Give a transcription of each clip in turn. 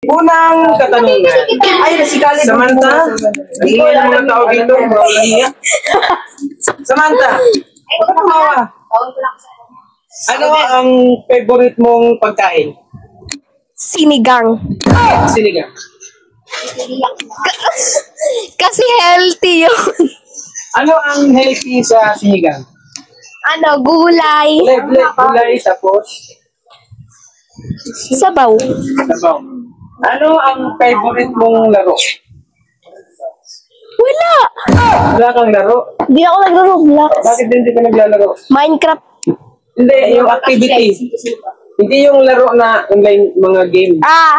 Unang katanungan. Ay, nasikali. Samantha? Hindi ko lang mga tao dito. Samantha, huwag ka tumawa. Ano ang favorite mong pagkain? Sinigang. Sinigang. Kasi healthy yun. Ano ang healthy sa sinigang? Ano, gulay. Gulay, tapos Sabaw. sabaw. Ano ang favorite mong laro? Wala. Wala kang laro? Hindi ako nagro-Roblox. Bakit hindi ka naglalaro? Minecraft. Hindi, yung activity. Hindi yung laro na online mga game.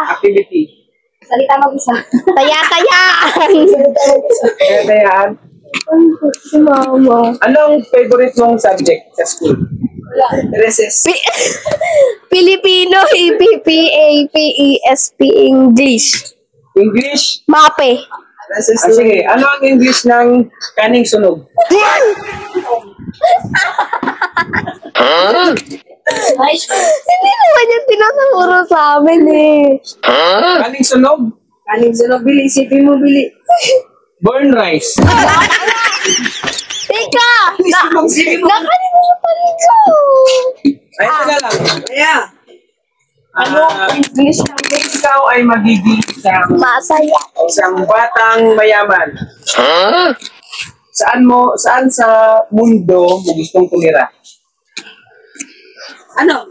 Activity. Salita mag-isa. Taya-tayaan. Kaya Si mama. anong favorite mong subject sa school? Recess. Filipino, EPP, English. English? Mape. Sige, ano ang English ng kaning sunog? Hindi naman yung tinaturo sa amin eh. Kaning sunog? Kaning sunod, bili. Isipin mo, bili. Burn rice. Teka! Nakalimutan ko! Ay, taga lang. Kaya. Ano ang English ng ikaw ay magiging Masaya. isang batang mayaman? Saan sa mundo mo gustong tumira? Ano?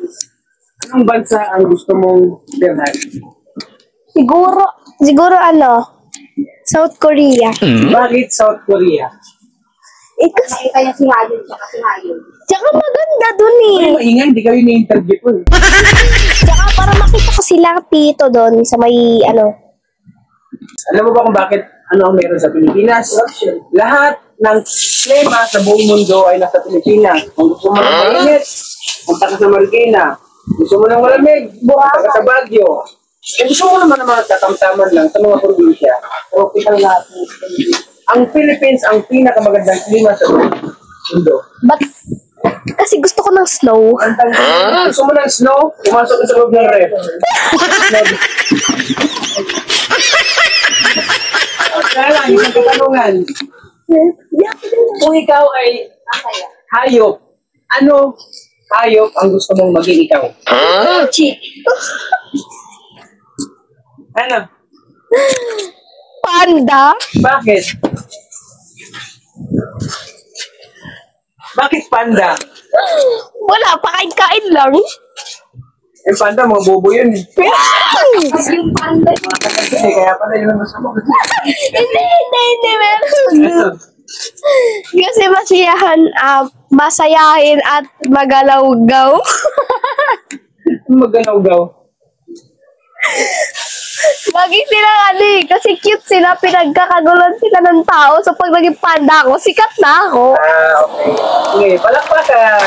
Anong bansa ang gusto mong tirhan? Siguro ano? South Korea. Bakit South Korea? Kasi, Kaya si Hayon, tsaka si Hayon. tsaka maganda dun eh. Ay, maingay, hindi kayo ni-interview ko eh. Tsaka para makita ko silang tito doon sa may ano. Alam mo ba kung bakit ano ang meron sa Pilipinas? Lahat ng klima sa buong mundo ay nasa Pilipinas. Kung gusto mo ng mainit, punta ka sa Marikina. Gusto mo ng malamig, punta ka sa Baguio. Kung gusto mo naman ng mga katamtaman lang sa mga probinsya, okay lang lahat. Ang Philippines ang pinakamagandang klima sa buong mundo. But, kasi gusto ko ng snow. Gusto mo ng snow? Pumasok ka sa loob ng ref. Kaya lang, isang katanungan. Kung ikaw ay hayop, ano hayop ang gusto mong maging ikaw? Chick. Ano? Panda. Bakit? Bakit panda? Wala, pakain-kain lang. Eh, panda, mga bobo yun eh. Kasi yung panda. Kaya pala yun ang masama. Hindi, meron. Kasi masayahin at magalawgaw. Maganaw-gaw. Lagi sila kasi cute sila, pinagkakagulan sila ng tao. So pag naging panda ako, sikat na ako. Okay. Okay, palakpakan.